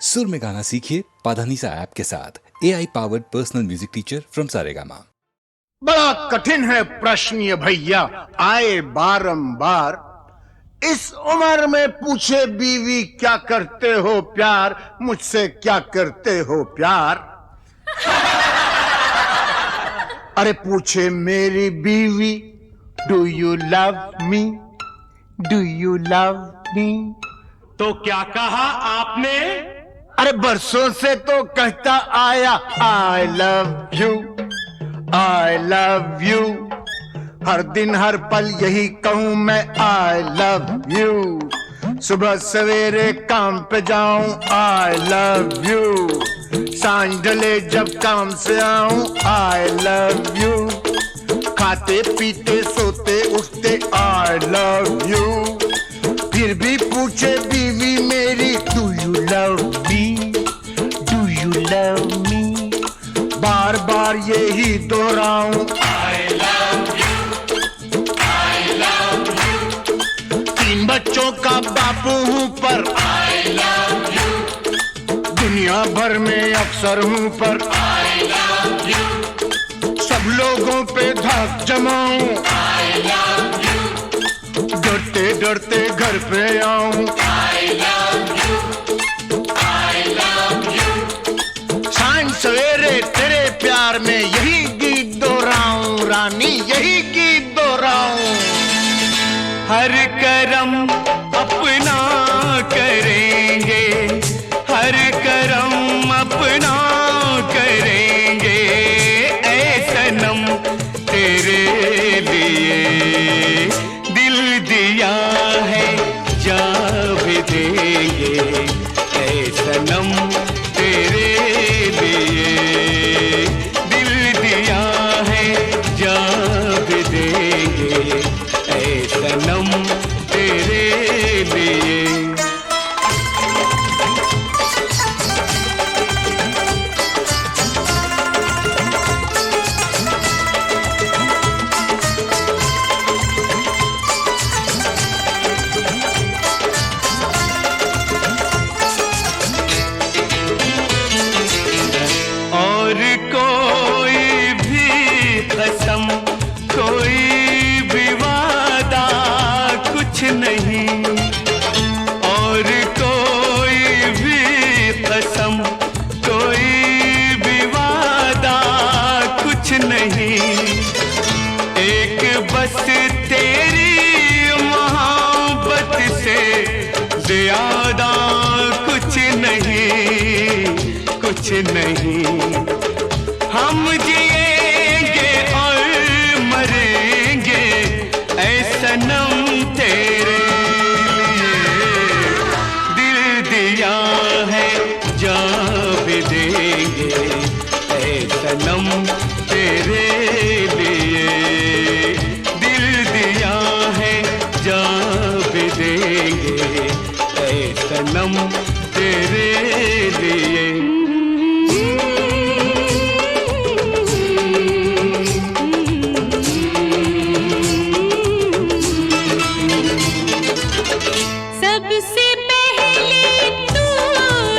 सुर में गाना सीखिए पाधानीसा ऐप के साथ। AI powered personal music teacher from Saregama. बड़ा कठिन है प्रश्न ये भैया, आए बारंबार। इस उम्र में पूछे बीवी क्या करते हो प्यार, मुझसे क्या करते हो प्यार। अरे पूछे मेरी बीवी, do you love me, do you love मी। तो क्या कहा आपने? अरे बरसों से तो कहता आया I love you, I love you. हर दिन हर पल यही कहूं मैं आई लव यू। सुबह सवेरे काम पे जाऊं आई लव यू, सांझ ढले जब काम से आऊं आई लव यू। खाते पीते सोते उठते आई लव यू। फिर भी पूछे बीवी मेरी do you love me, do you love me. बार बार यही दोहराऊं I love you, I love you. 3 बच्चों का बापू हूं पर आई लव यू। दुनिया भर में अफसर हूं पर आई लव यू। सब लोगों पे धाक जमाऊं आई लव यू। डरते डरते घर पे आऊं आई love you, I love you. सांझ सवेरे तेरे प्यार में यही गीत दोहराऊं रानी, यही गीत दोहराऊं। हर करम अपना करेंगे, हर करम अपना करेंगे। ऐ सनम तेरे लिए दिल दिया है, जा भी देंगे। ऐ सनम तेरे लिए दिल दिया है, जा भी देंगे। ऐ सनम तेरे लिए। और कोई भी कसम, कोई भी वादा कुछ नहीं। और कोई भी कसम, कोई भी वादा कुछ नहीं। एक बस तेरी मोहब्बत से ज़्यादा कुछ नहीं, कुछ नहीं। हम जिएंगे और मरेंगे ऐ सनम तेरे लिए। दिल दिया है, जा भी देंगे ऐ सनम तेरे लिए। दिल दिया है, जा भी देंगे ऐ सनम तेरे लिए। सबसे पहले तू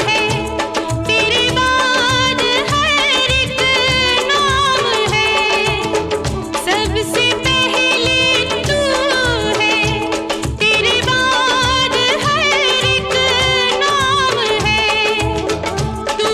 है, तेरे बाद हर एक नाम है। सबसे पहले तू है, तेरे बाद हर एक नाम है। तू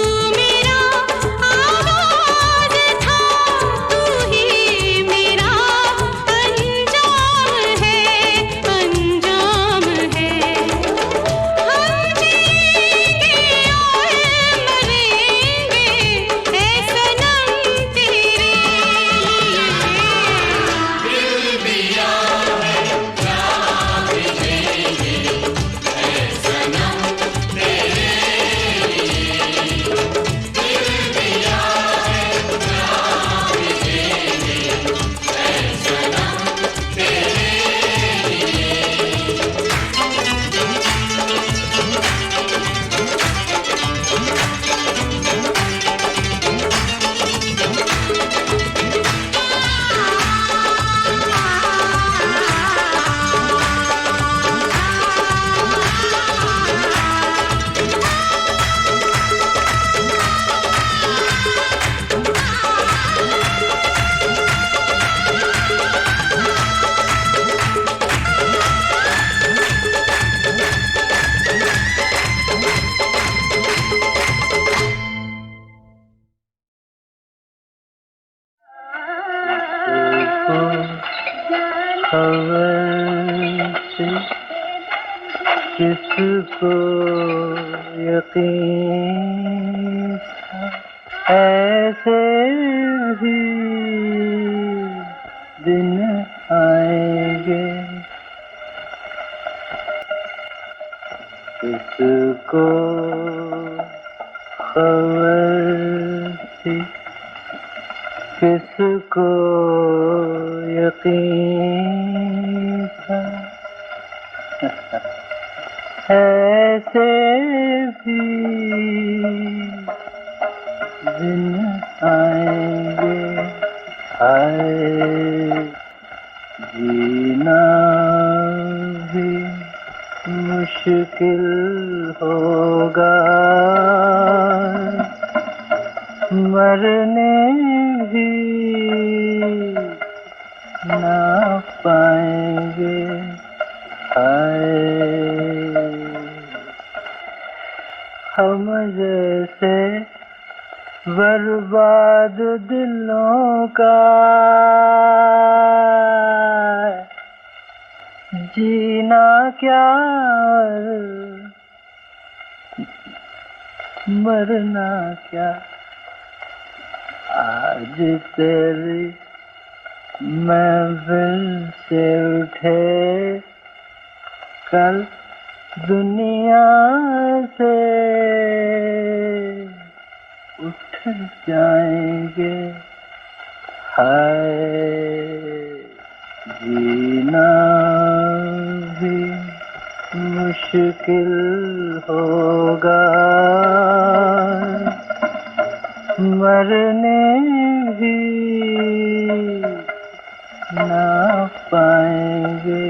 किसको यकीन था ऐसे भी दिन आएंगे, किसको खबर थी, किसको यकीन था ऐसे भी दिन आएंगे। हाय जीना भी मुश्किल होगा, मरने भी ना पाएंगे। हाय हम जैसे बर्बाद दिलों का जीना क्या मरना क्या। आज तेरी महफिल से उठे, कल दुनिया से उठ जाएंगे। हाय जीना भी मुश्किल होगा, मरने भी ना पाएंगे।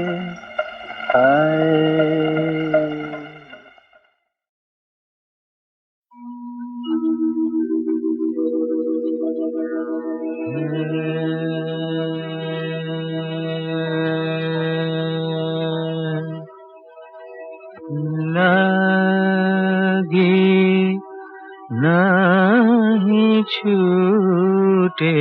हाय लगी नहीं छूटे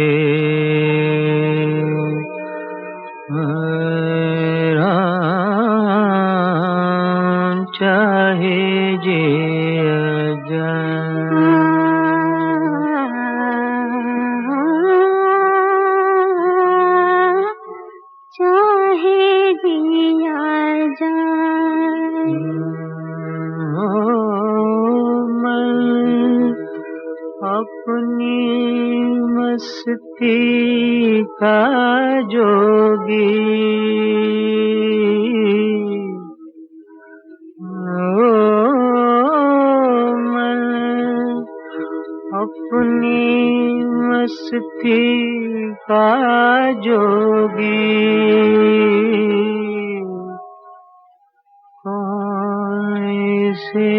राम चाहे जिया जाए। चाहे जिया जाए। मैं अपनी मस्ती का जोगी, मैं अपनी मस्ती का जोगी, कौन से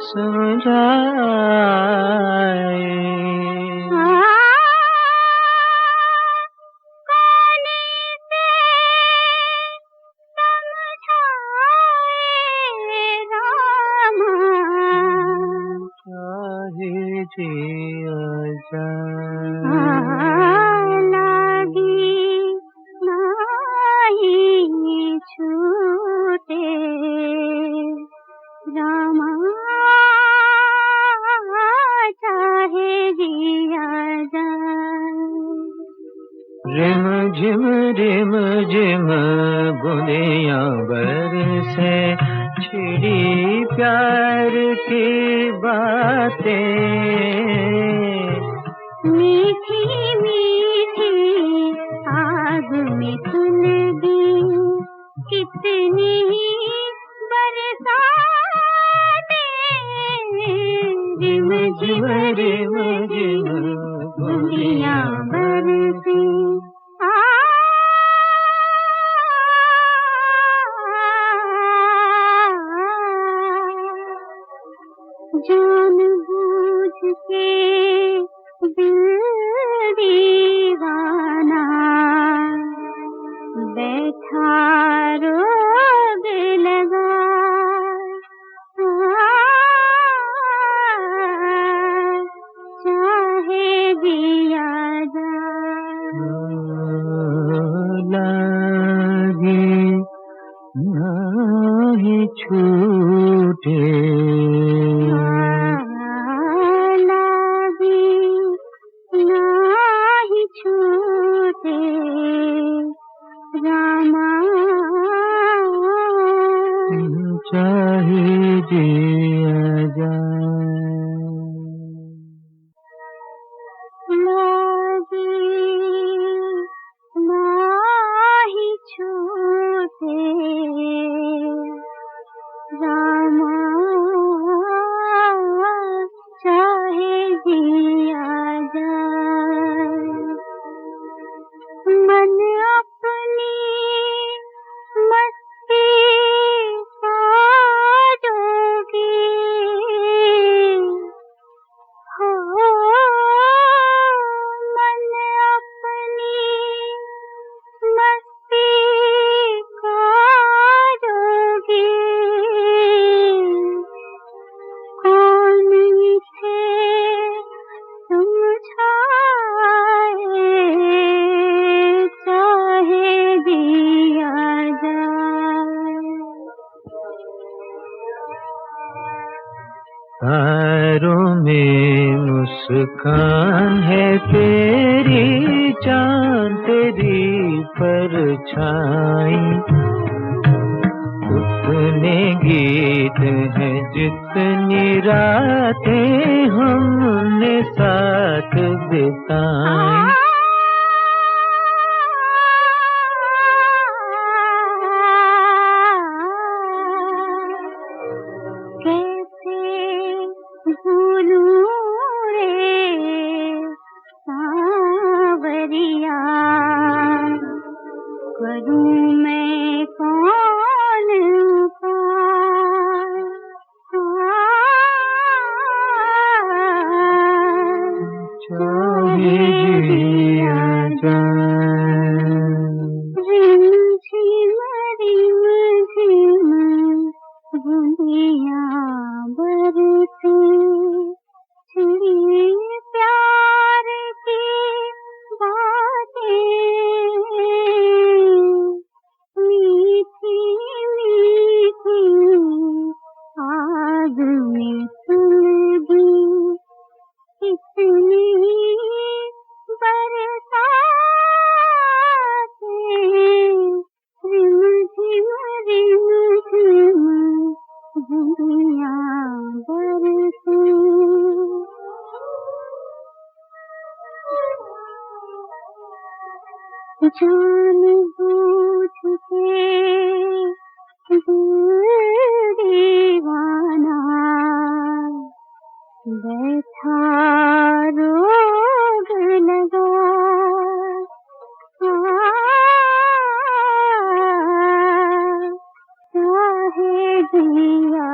समझाए। चाहे जिया जाए। लगी नहीं छूटे रामा, चाहे जिया जाए। रिम झिम बूंदियां बरसे, छिड़ी प्यार की बातें, मीठी मीठी आग में सुलगी कितनी बरसातें। रिम झिम बूंदियां बरसी, जान बूझ के दिल दीवाना बैठा रोग लगा। चाहे जिया लगी नहीं छू तारों में मुस्कान है तेरी, चांद तेरी परछाई। उतने गीत हैं जितनी रातें हमने साथ बिताई। जान बूझ के दीवाना बैठा रोग लगा, चाहे दिया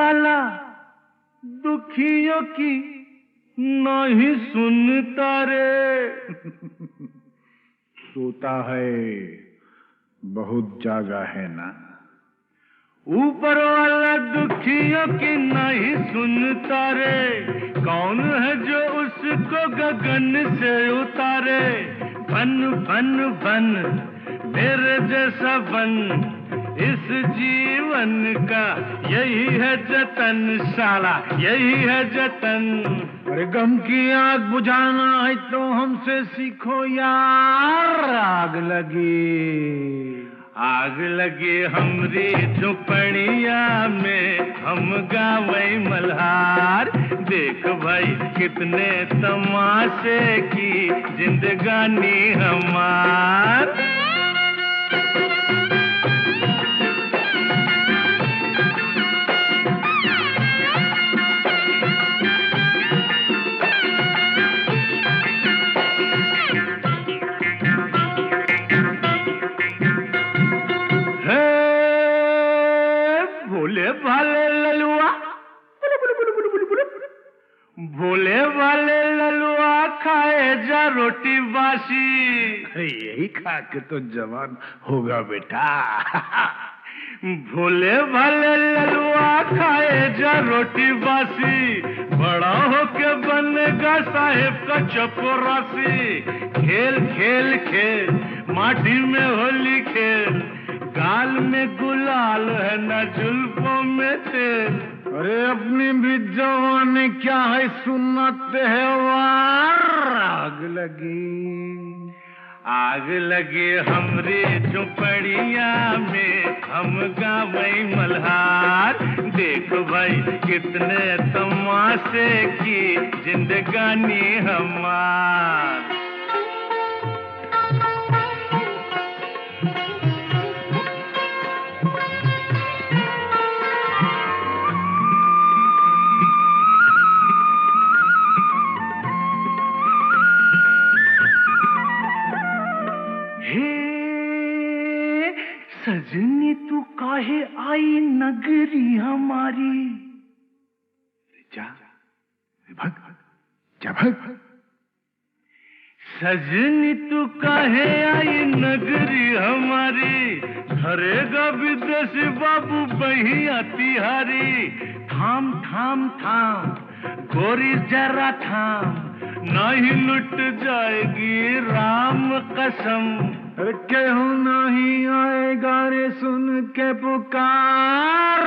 वाला दुखियों की नहीं सुनता रे। सोता है बहुत जागा है ना। ऊपर वाला दुखियों की नहीं सुनता रे। कौन है जो उसको गगन से उतारे। बन बन बन मेरे जैसा बन, इस जीवन का यही है जतन, साला यही है जतन। अरे गम की आग बुझाना है तो हमसे सीखो यार। आग लगी हमरी झुपड़िया में, हम गावे मल्हार। देख भाई कितने तमाशे की जिंदगानी हमार। भोले वाले ललुआ खाए जा रोटी बासी। यही खा के तो जवान होगा बेटा। भोले भाले ललुआ खाए जा रोटी बासी। बड़ा होके बनेगा साहेब का चपरासी। खेल खेल खेल माटी में होली खेल, गाल में गुलाल है न जुल्फों में तेल। अरे अपनी भी जवानी क्या है सुन्नत है वार। आग लगी हमरी झुपड़िया में, हम गावे मल्हार। देख भाई कितने तमाशे की जिंदगानी हमार। सजनी तू काहे आई नगरी हमारी। जा भग जा भग। सजनी तू काहे आई नगरी हमारी। धरेगा विदेशी बाबू बहिया तिहारी। थाम थाम थाम गोरी जरा थाम, नहीं लुट जाएगी राम कसम। अरे केहू नहीं आएगा रे सुन के पुकार।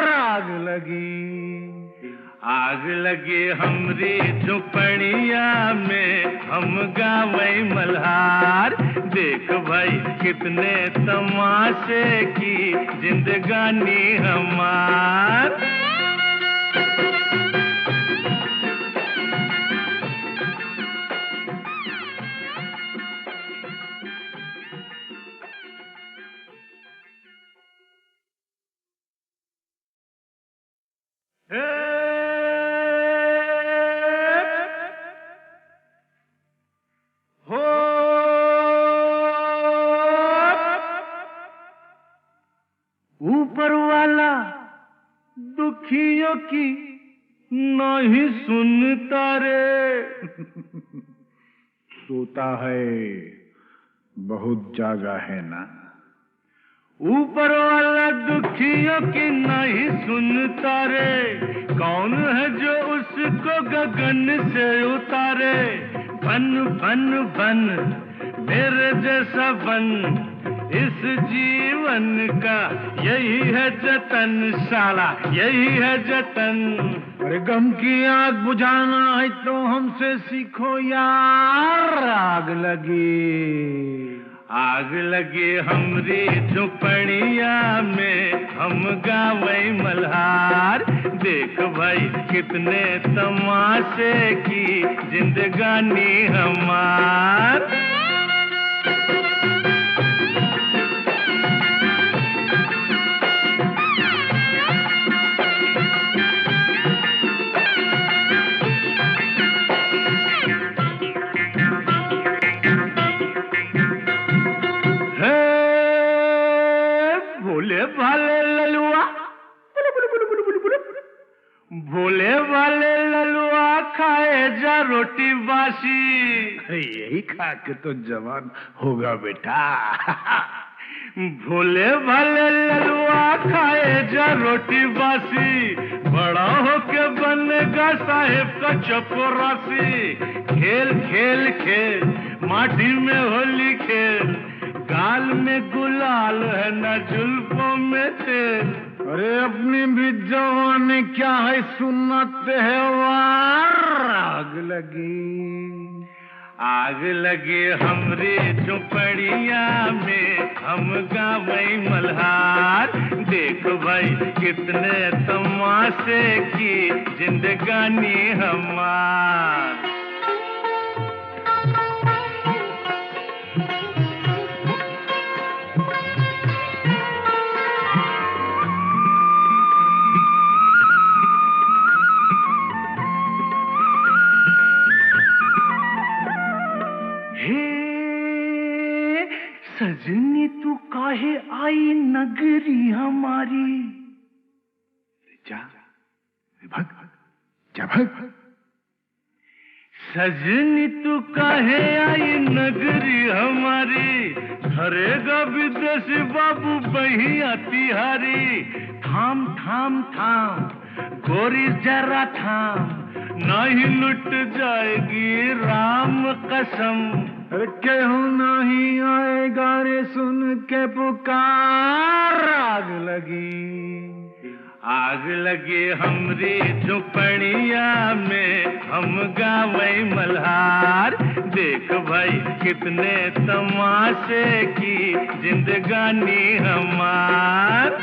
आग लगी हमरी झुपड़िया में, हम गावे मल्हार। देख भाई कितने तमाशे की जिंदगानी हमार। ऊपर वाला दुखियों की नहीं सुनता रे। सोता है बहुत जागा है ना। ऊपर वाला दुखियों की नहीं सुनता रे। कौन है जो उसको गगन से उतारे। बन बन बन मेरे जैसा बन, इस जीवन का यही है जतन, साला यही है जतन। अरे गम की आग बुझाना है तो हमसे सीखो यार। आग लगी हमरी झुपड़िया में, हम गावे मल्हार। देख भाई कितने तमाशे की जिंदगानी हमार। भोले भाले ललुआ भोले वाले ललुआ खाए जा रोटी बासी। यही खा के तो जवान होगा बेटा। भोले भाले ललुआ खाए जा रोटी बासी, बड़ा होके बनेगा साहेब का चपरासी। खेल खेल खेल माटी में होली खेल, गाल में गुलाल है न जुल्फों में तेल। अरे अपनी भी जवानी क्या है सुन्नत है वार। आग लगी हमरे झोपड़िया में, हम गावई मल्हार। देख भाई कितने तमाशे की जिंदगानी हमार। सजनी तू काहे आई नगरी हमारी। जा भग जा भग। सजनी तू काहे आई नगरी हमारी, धरेगा विदेशी बाबू बहिया तिहारी। थाम थाम थाम गोरी जरा थाम, नहीं लुट जाएगी राम कसम। केहू नहीं आएगा रे सुन के पुकार। आग लगी हमरी झुपड़िया में, हम गावई मल्हार। देख भाई कितने तमाशे की जिंदगानी हमार।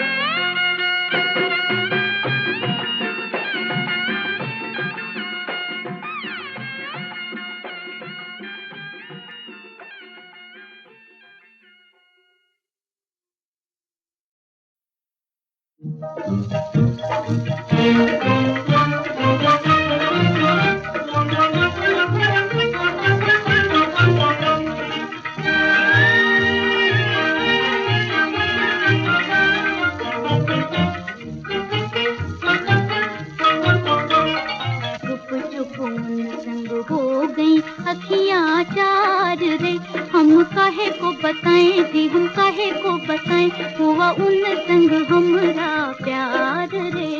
अखियाँ चार रे, हम काहे को बताएं जी, हम काहे को बताएं, हुआ उन संग हमरा प्यार रे।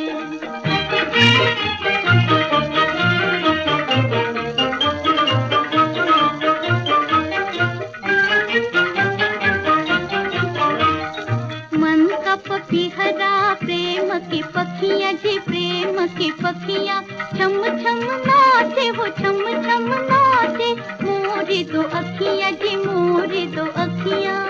मन का पपीहरा प्रेम की पखियाँ जी, प्रेम की पखियाँ छम छम नाचे, वो छम छम नाचे। मोरी दो अखियाँ जी, मोरी दो अखियाँ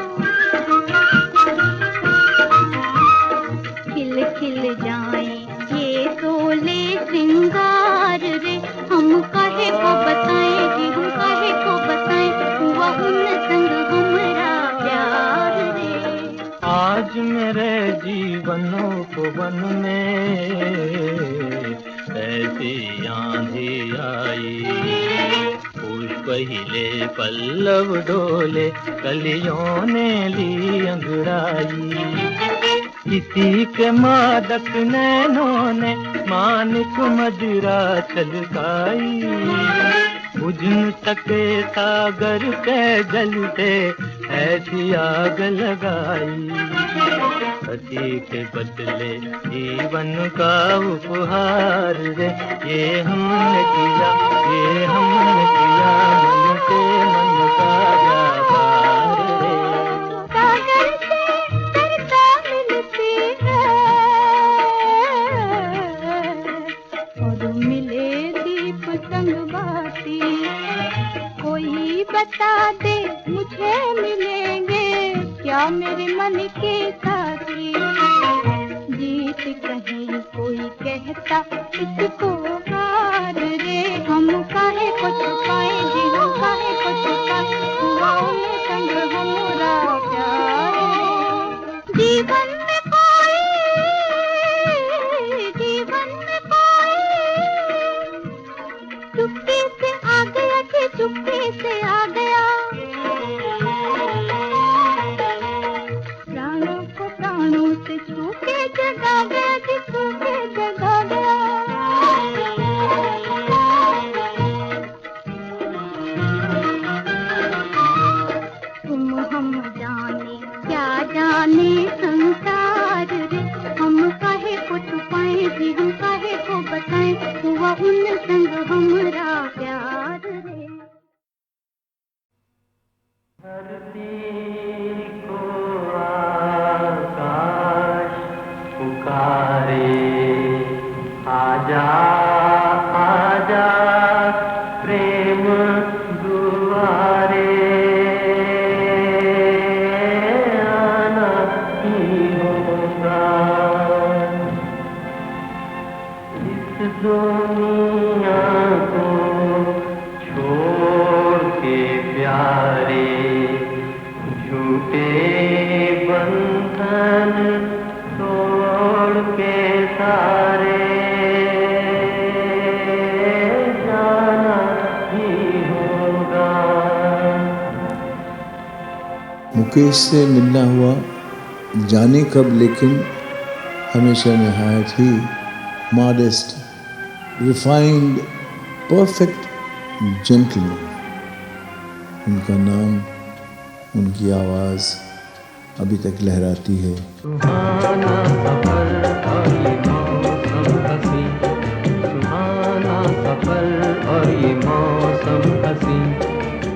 खिल खिल जाएं ये सोले श्रृंगार रे। हम काहे को बताएं जी, हम काहे को बताएं, हुआ उन संग हमरा प्यार रे। आज मेरे जीवनोपवन में ऐसी आंधी आई, पुष्प हिले पल्लव डोले, कलियों ने ली अंगड़ाई। किसी के मादक नैनों ने मानिक मदिरा छलकाई। बुझ न सके सागर के जलते ऐसी आग लगाई। सती के बदले जीवन का उपहार रे, ये हमने किया, ये हमने किया, मन से मन का व्यापार रे। सागर से सरता मिलती है और मिले दीप संग बाती। कोई बता दे मुझे मिलेंगे क्या मेरे मन के साथी। जीत कहीं कोई कहता इसको हार रे, हम काहे को छुपाए जी, हम काहे को छुपाए, हुआ उन संग हमरा प्यार रे। जीवन में कोई, जीवन में कोई चुप्पी से आ गया कि चुप्पी से आ गया। प्राणों को प्राणों से छू के जगा गया कि छू के जगा गया। दुनिया को छोड़ के प्यारे, झूठे बंधन तोड़ के सारे जाना ही होगा। मुकेश से मिलना हुआ जाने कब, लेकिन हमेशा नहायत ही मॉडेस्ट, रिफाइंड, परफेक्ट जेंटलमैन। उनका नाम, उनकी आवाज़ अभी तक लहराती है। सुहाना सफर और ये मौसम हसी, सुहाना सफर और ये मौसम हसी,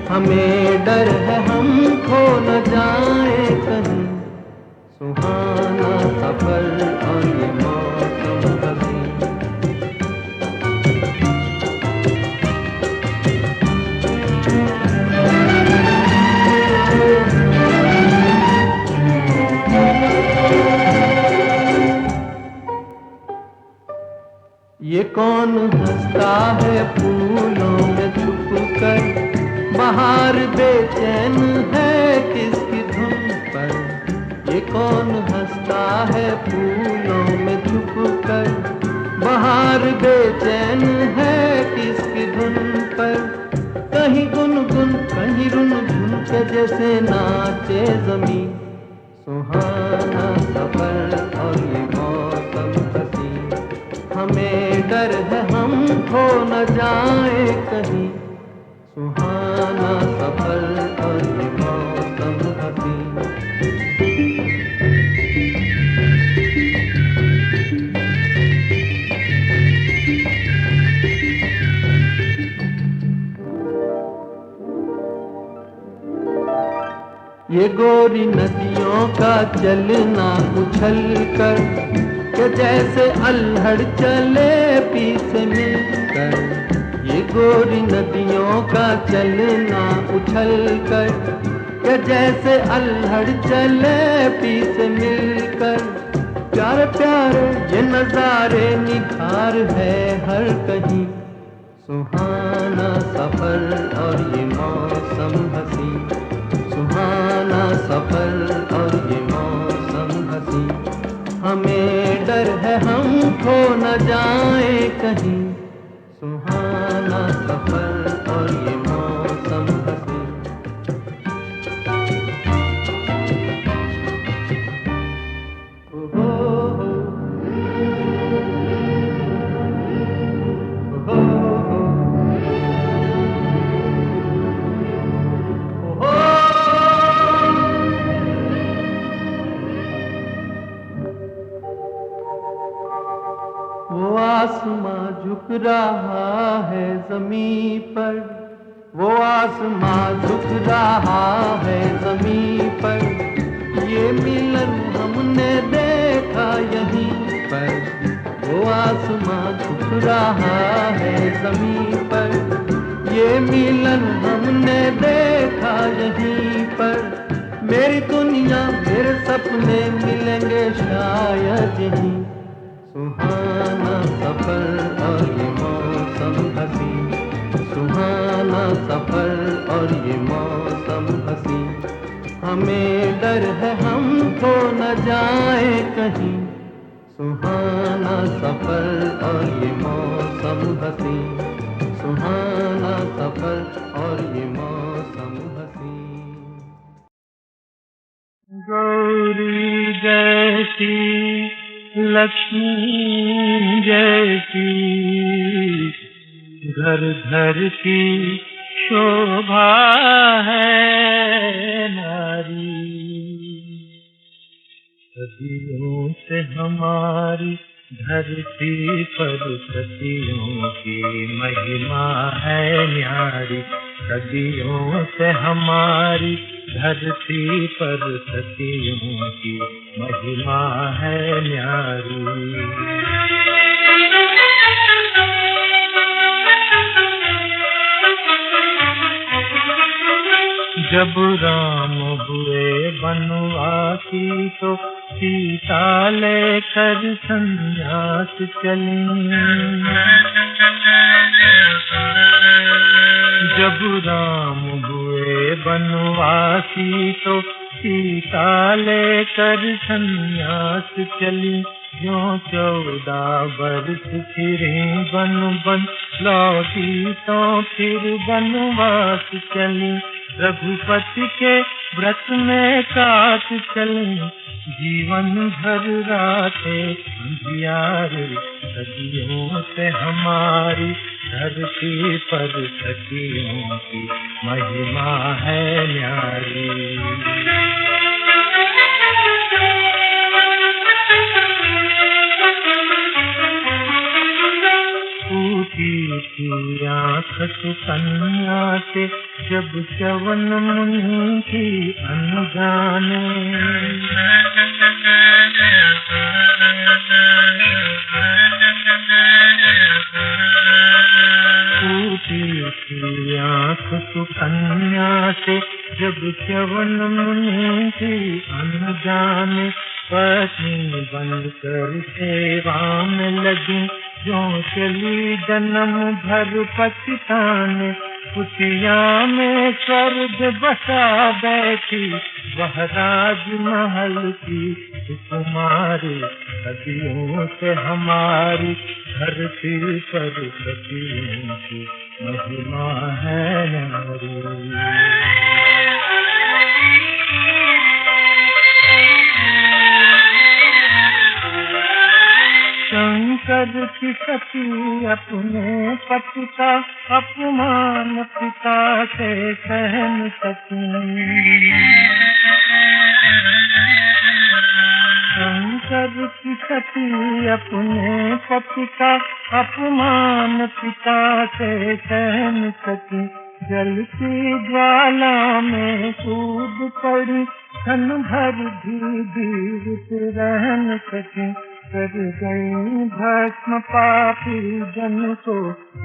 हमें डर है हम खो न जाए कहीं। सुहाना सफर और ये मौसम हसी। ये कौन हंसता है फूलों में छुप कर, बाहर बेचैन है किसकी धुन पर। ये कौन हंसता है फूलों में छुप कर, बाहर बेचैन है किसकी धुन पर। कहीं गुनगुन कहीं रुनझुन के जैसे नाचे ज़मीं। सुहाना सफर और ये मौसम हसी, हमें डर है हम खो न जाए कहीं। सुहाना सफर और ये मौसम हसी। ये गोरी नदियों का चलना उछल कर, के जैसे अल्हड़ चले पीस मिलकर। ये गोरी नदियों का चलना उछल कर, के जैसे अल्हड़ चले पीस मिलकर। प्यारे प्यारे ये नजारे निखार है हर कहीं। सुहाना सफर और ये मौसम हसी, सुहाना सफर और ये मौसम हसी, हमें डर है हम खो न जाए कहीं। सुहाना सफर और ये मौसम हसी। ओहो वो आसमां झुक रहा है ज़मीं पर, वो आसमां झुक रहा है ज़मीं पर। ये मिलन हमने देखा यहीं पर, वो आसमां झुक रहा है ज़मीं पर। ये मिलन हमने देखा यहीं पर। मेरी दुनिया मेरे सपने मिलेंगे शायद यहीं। सुहाना सफर और ये मौसम हसी, सुहाना सफर और ये मौसम हसी, हमें डर है हम खो न जाए कहीं। सुहाना सफर और ये मौसम हसी, सुहाना सफर और ये मौसम हसी। गौरी जैसी लक्ष्मी जैसी घर घर की शोभा है नारी। सदियों से हमारी धरती पर सदियों की महिमा है न्यारी। सदियों से हमारी धरती पर सदियों की महिमा है न्यारी। जब राम हुए बनवासी तो सीता लेकर संन्यास चली। दासी तो सीता लेकर सन्यास चली, जो 14 बरस फिरे बन बन, लौटी तो फिर बनवास चली। रघुपति के व्रत में काट चली, जीवन भर रातें अंधियारे, सदियों से हमारी धरती पर सखियों की महिमा है न्यारी। ऊटी थी आँख सुकन्या से, जब च्यवन मुनि की अनजाने। ऊटी थी आँख सुकन्या से, जब च्यवन मुनि की अनजाने। पत्नी बनकर सेवा में लगी, जो चली जन्म भर पछताने। कुटिया में स्वर्ग बसा बैठी, वह राजमहल की कुमारी, सदियों से हमारी धरती पर सदियों की महिमा है नारी। शंकर की सती अपने पति का अपमान पिता से सह न सकी। शंकर की सती अपने पति का अपमान पिता से सह न सकी। जलती ज्वाला में कूद पड़ी, क्षण भर भी जीवित रह न सकी। कर गई भस्म पापी जन को,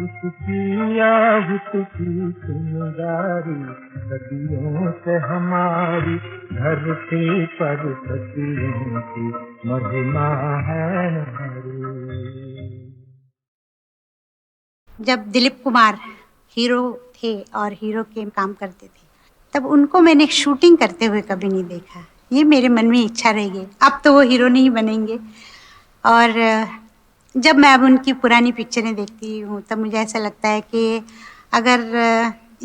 उसकी आहुति की सुंदरी, सदियों से हमारी धरती पर सदियों की महिमा है नारी। जब दिलीप कुमार हीरो थे और हीरो के काम करते थे, तब उनको मैंने शूटिंग करते हुए कभी नहीं देखा। ये मेरे मन में इच्छा रह गई, अब तो वो हीरो नहीं बनेंगे। और जब मैं अब उनकी पुरानी पिक्चरें देखती हूँ तब मुझे ऐसा लगता है कि अगर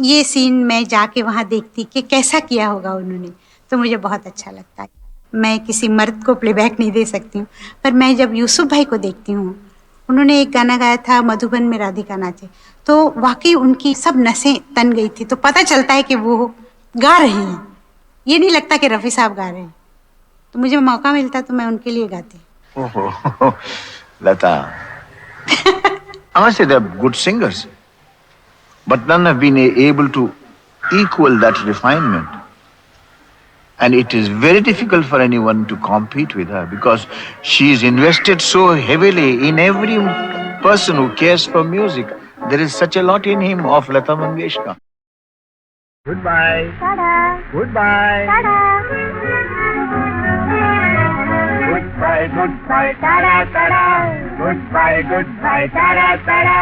ये सीन मैं जाके वहाँ देखती कि कैसा किया होगा उन्होंने, तो मुझे बहुत अच्छा लगता है। मैं किसी मर्द को प्लेबैक नहीं दे सकती हूँ, पर मैं जब यूसुफ भाई को देखती हूँ, उन्होंने एक गाना गाया था मधुबन में राधिका नाचे, तो वाकई उनकी सब नसें तन गई थी। तो पता चलता है कि वो गा रहे हैं, ये नहीं लगता कि रफ़ी साहब गा रहे हैं। तो मुझे मौका मिलता तो मैं उनके लिए गाती। Oh, Lata. I must say they're good singers, but none have been able to equal that refinement. And it is very difficult for anyone to compete with her because she's invested so heavily in every person who cares for music. There is such a lot in him of Lata Mangeshkar. Goodbye. Ta-da. Goodbye. Ta-da. Goodbye, goodbye, tada, tada. Goodbye, goodbye, tada, tada.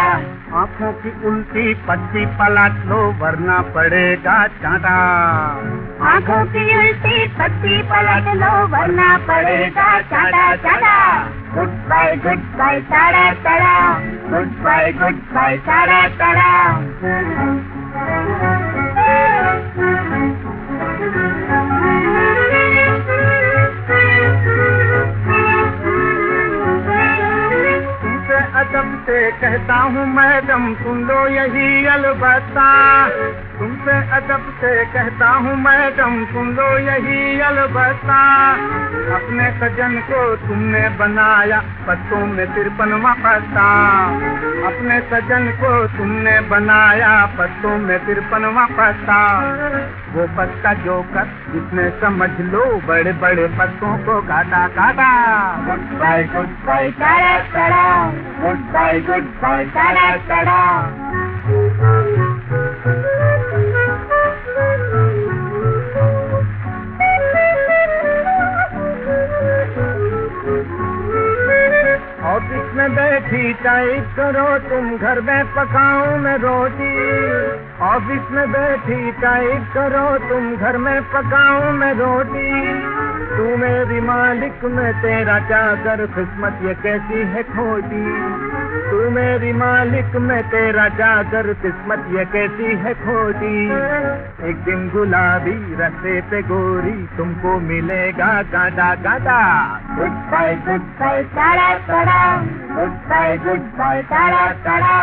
आँखों की उल्टी पट्टी पलट लो वरना पड़ेगा चाटा। आँखों की उल्टी पट्टी पलट लो वरना पड़ेगा चाटा चाटा। Goodbye, goodbye, tada, tada. Goodbye, goodbye, tada, tada. अदब से कहता हूँ मैडम सुन लो यही अलबत्ता। तुमसे अदब से कहता हूँ मैडम सुन लो यही अलबत्ता। अपने सजन को तुमने बनाया पत्तों में 53वां पत्ता। अपने सजन को तुमने बनाया पत्तों में 53वां पत्ता। वो पत्ता जोकर जिसने समझ लो बड़े बड़े पत्तों को काटा काटा। Goodbye, goodbye, tada, tada. Goodbye, goodbye, tada, tada. Office में बैठी बैठी टाइप करो तुम, घर में पकाऊं मैं रोटी। ऑफिस में बैठी टाइप करो तुम, घर में पकाऊं मैं रोटी। तू मेरी मालिक मैं तेरा चाकर, किस्मत ये कैसी है खोटी। तू मेरी मालिक मैं तेरा चाकर, किस्मत ये कैसी है खोटी। एक दिन गुलाबी रास्ते पे गोरी, तुमको मिलेगा कांटा कांटा। Goodbye tada tada, goodbye tada tada.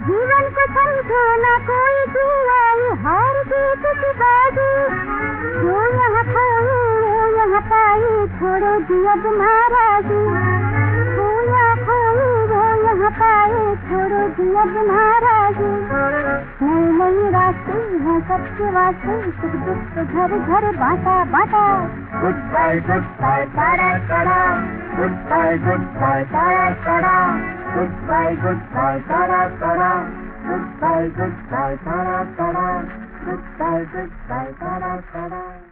जीवन को समझो ना कोई जुआई, हार जीत की बाजी। जो यहाँ खोई वो यहाँ पाई, छोड़ो दिया नाराजी। जो यहाँ खोई वो यहाँ पाई, छोड़ो दिया नाराजी। नई नई रास्ते हैं सबके वास्ते, सुख दुख तो घर घर बांटा बांटा। Goodbye tada tada, goodbye tada tada. Goodbye, tada, tada. Goodbye, tada, tada. Goodbye, tada, tada.